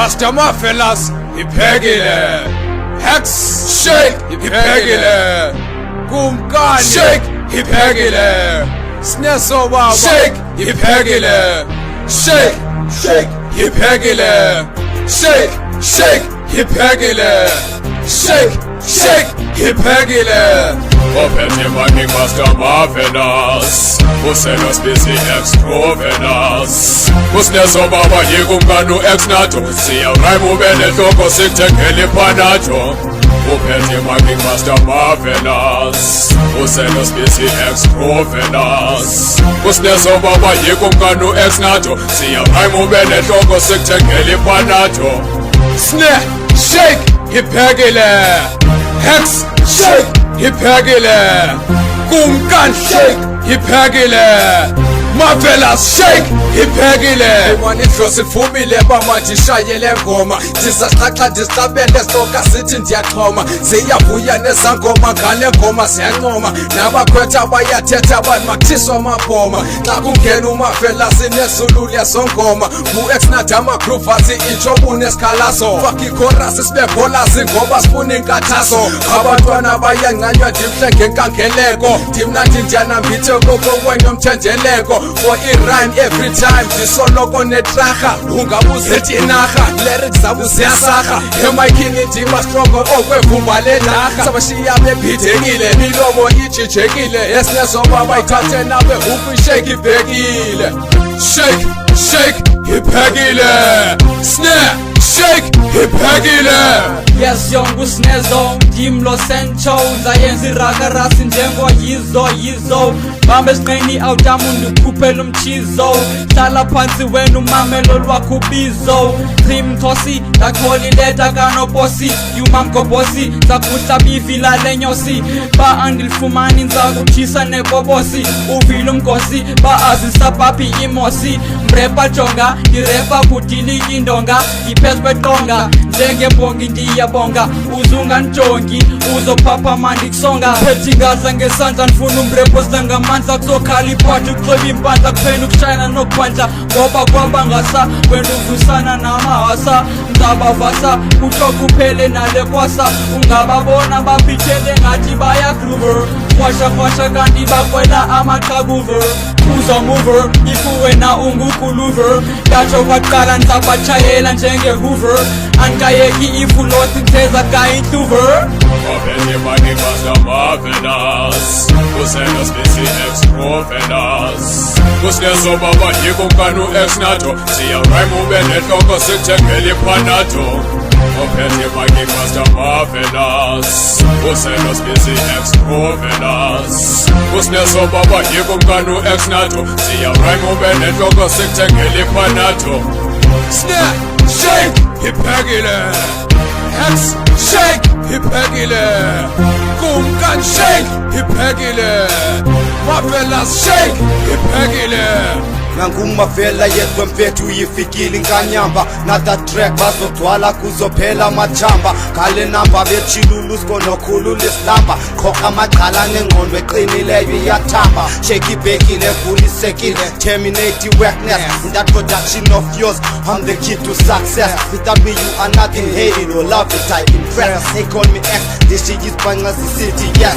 Master Marvelous iphekile, Hex Shake iphekile, Kumkani Shake iphekile, Sneso Baba Shake iphekile, Shake iphekile, Shake iphekile, Shake iphekile. Ophethe Maki Master Marvelous, Usenos BCX Provenance, Usneso Baba yikumkani X Nato, siya rhyme ube nehloko sikuthengele iphanato. Ophethe Maki Master Marvelous, Usenos BCX Provenance, Usneso Baba yikumkani X Nato, siya rhyme ube nehloko sikuthengele iphanato. Snare Shake iphekile, Hex Shake iphekile, Kumkani Shake iphekile, Marvelous Shake iphekile. Mani idlozi liphumile bamanje ishayele ngoma, ndisaqaxa ndisabele soka sithi ndiyaxhoma, ziyavuya nezangoma ngale ngoma ziyancoma, nabakhwetha bayathetha abantu makuthiswa amabhoma. Xa kungena uMarvelous nezulu lezongoma, u-X Nato ama-groovers intshobu nesikhalazo, faka ichorus sibe bholazi ngoba sifuna inkathazo. Abantwana bayancanywa ndimhle ngenkangeleko, ndimnandi ndiyanambithe kokokwenye umthendeleko. For i-rhyme every time ndisoloko netraha, ungabuzithi inarha, lyrics zabo ziyasarha, emayikhini ndima strongo okwevumba ledarha. Sabashiya bebhidekile, milomo ijijekile, esinezo baba ithathe nabe ukwi-shake ibhekile. Shake iphekile, Snare Shake iphekile. Yes yongu Snezo, Dimlo Sencho, zayenza irakarasi njengo yizo bambe siqeni awutamundu kupela umchizo, hlala phansi wena umamelo lwakho ubizo. Trimthosi ndakholileta kanoposi, yumamgobosi zakuhlaba ivila lenyosi, ba andilifumani nzakuthisa nekobosi, uvile umgosi ba azisa papi imosi. Mrepa jonga ndirepa kudili indonga, iphezu kweqonga njengembongi ndiyabonga, uzunganjongi uzophapha mandi kusonga. Phethi ngaza ngesandla ndifuna umrepo zangamandla, kuzokhala iphathi kuxoba impandla, kuphela ukushayana nokuphandla, ngoba kwabangasa wena uvusana namahasa. Ndabavasa kutho kuphele nale kwasa, ungababona baphithele ngathi bayagroover, kwasha kanti bakwela amaqabuver. Uzomover if wena ungukuluver, yatsho kwaqala ndizabashayela njenge-hoover, andikayeki ifulosi nditheza kayihluver. Ophethe Maki Master Marvelous, Usenos BCX Provenance, Usneso Baba yikumkani X Nato, siya rhyme ube nehloko sikuthengele iphanato. Ophethe Maki Master Marvelous, Usenos BCX Provenance, Usneso Baba yikumkani X Nato, siya rhyme ube nehloko sikuthengele iphanato. Snare Shake iphekile, Hex Shake iphekile, Kumkani Shake iphekile, Marvelous Shake iphekile. Nangumavela yedwa mfethu uyifikile inkanyamba, nada track bazogcwala kuzophela amajamba. Ngale namba bechilulu sikonokhulula isilamba, qhoqa amagqala nengqondo eqinileyo iyathamba. Shake ibhekile vulisekile, terminate weakness in that production of yours. I'm the key to success, without me you are nothing, hate it or love it I impress. They call me X, this shit is Bangazi City, yes.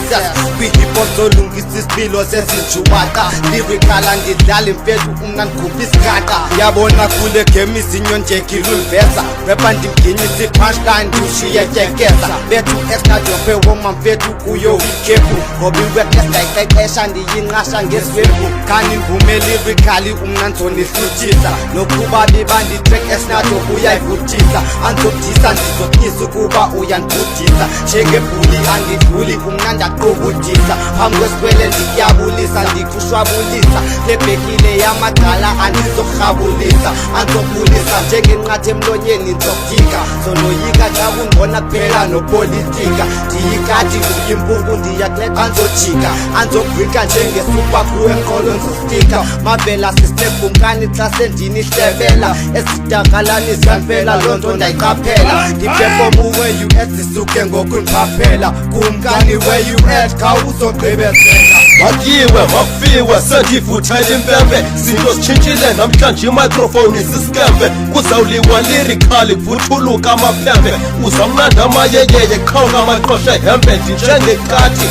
We hip hop zolungisa isipilo sezinjuwata, lyrical angidlala imfethu umnandigubhisikata. Yabona kule game izinyo njekile uliveza, repa ndimginyisa i-punchline ndushiye tyekeza. Bethu X Nato phewoma mfethu kuyo wikhepu, ngoba i-weakness ndayiqeqesha ndiyinqasha ngeswepu. Khani mvume lyrically umnandzonihluthisa, nokuba bibanditrack X Nato uyayivuthisa, andizobudisa ndizobudisa ukuba uyandibudisa. Njengebhuli andidluli umnandaqobudisa, phambi kwesikwele ndikuyabulisa ndikushwabulisa. Lebhekile yamagqala andizokurhabulisa, andizobulisa njengenqathe emlonyeni ndizokudika. Zonoyika xa kungona kuphela nopolitika, ndiyikati uyimpuku ndiyakuleqa andizojika, andizobhrika njengesupercrew enkolo ndizostika. Marvelous sistep kumkani xa sendini ihlebela, ezidakalani ziyamfela loo nto ndayiqaphela. Ndiphefoma where you at zisuke ngokundiphaphela, kumkani where you at khawuzogqibezela. Makiwe, mafiwe, sendivuthela impempe zinto zitshintshile namhlanje imicrophone isiskempe kuzawuliwa lyrically kuvuthuluka amaphembe uzamnanda amayeyeye qhawuka amaqhosha ehempe ndinjengekati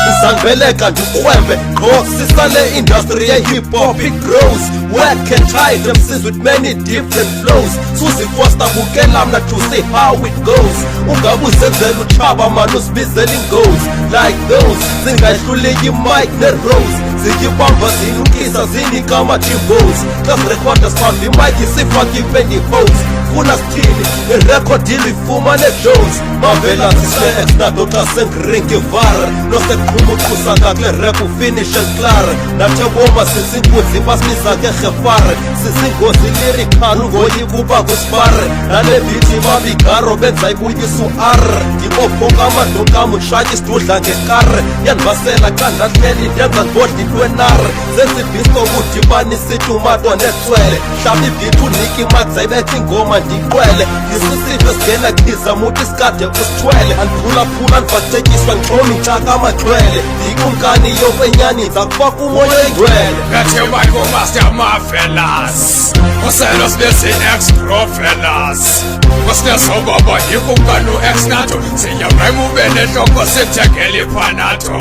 uzangibeleka ndikrwembe qho sisale industry ye-hip-hop it-grows work and tight MCs with many different flows Susie Foster bukela mna to see how it goes ungabe uzenzela utshaba man usibizela ingos like those zingahluleki imic ne-rose ziyibamba zilukisa zinika ama-timbos class recorders phambi imic isifake ipendihose funa sithini irekhodi ilifuma ne-shows mavela sisle-exnadota sengirinkivara noseqhuma uqhusaka kule rap ufinish and clar natheboma sizinkunzi basimizake rhefare sizingozi lirikhani ungoyikuba kwispare nale bithi babigaro benza ibuyisa u-r ndibophoka amadokam utshaya isidudla ngekare yandibasela xa ndahleli ndenza ndibodla into enare zenza ibhisto kudibanisa itumato netswele hlaba ibhithi unika imaxa ibetha ingoma ndiqwele ndisisive singena khiza muthi isikade kusithwele andiphulaphula ndivacetyiswa ndixhoma intshaka amaxhwele ndikumkani yokwenyani ndiza kufaka umoya engcwele Bethe Michael Master Marvelous Uselos bese ex-profellas Kusinesobaba yikumkani u-ex-nato Siyarhyme ube nehloko sithekele iphanato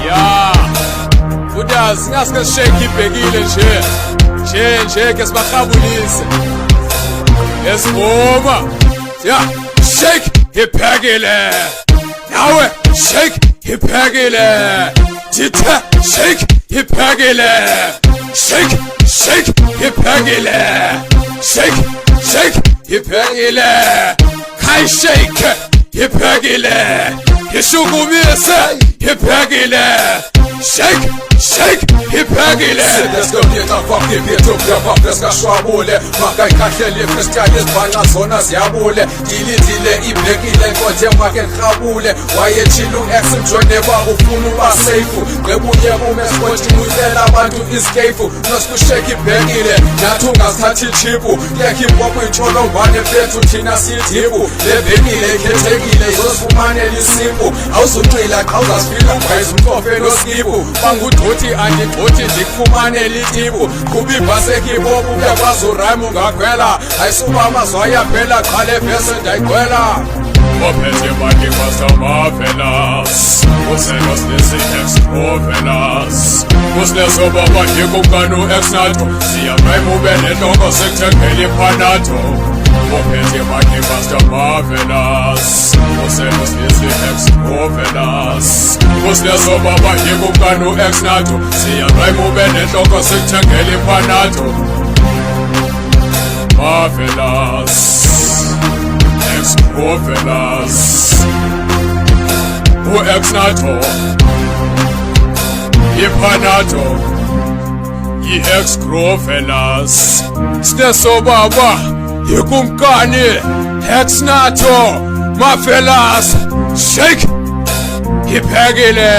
Ya Udazi singaske sisheke ibhekile nje ke sibarhabulise Esivuma Ya shake iphekile Nawe shake iphekile Tithe shake iphekile Shake iphekile Shake iphekile Kai shake iphekile Ishukumise iphekile Shake iphekile Sesiyeka kwakhe bethu kuyabapheska shwabule Makayikhahlele freestyle izibhanqa zona ziyabule Dilizile ibhekile nkonje makhe nkrabule Wayetshila u-ex mjondeba ufuna uba safe Ngebuye umespothi uyela abantu escape Nosikushake ibhekile nathi ungasithathi ichipu Lekhi-hop uyitholongwane bethu thina siyidhibu Lebhekile ikhethekile izosifumanela isimpu Awuzuncila qha uzasifila ugwayiza umtofe noskipu Bangudoti andidoti ndikufumanela itibu Kuba ibhasi ekhi-hop uyakwazi urhyme ungakhwela Ayisuba amazwi ayaphela qha le vese ndayigcwela Ophethe Michael Master Marvelous Uselos bese ex-profellas Kusinesobaba yikumkani u-ex-nato Siyarhyme ube nehloko sekuthekele iphanato Ophethe Michael Master Marvelous Uselos bese ex-profellas Kusinesobaba yikumkani u-ex-nato Siyarhyme ube nehloko sekuthekele iphanato Marvelous Ex-profellas U-ex-nato Iphanato I-ex-profellas Sinesobaba yikumkani ex-nato Marvelous Shake iphekile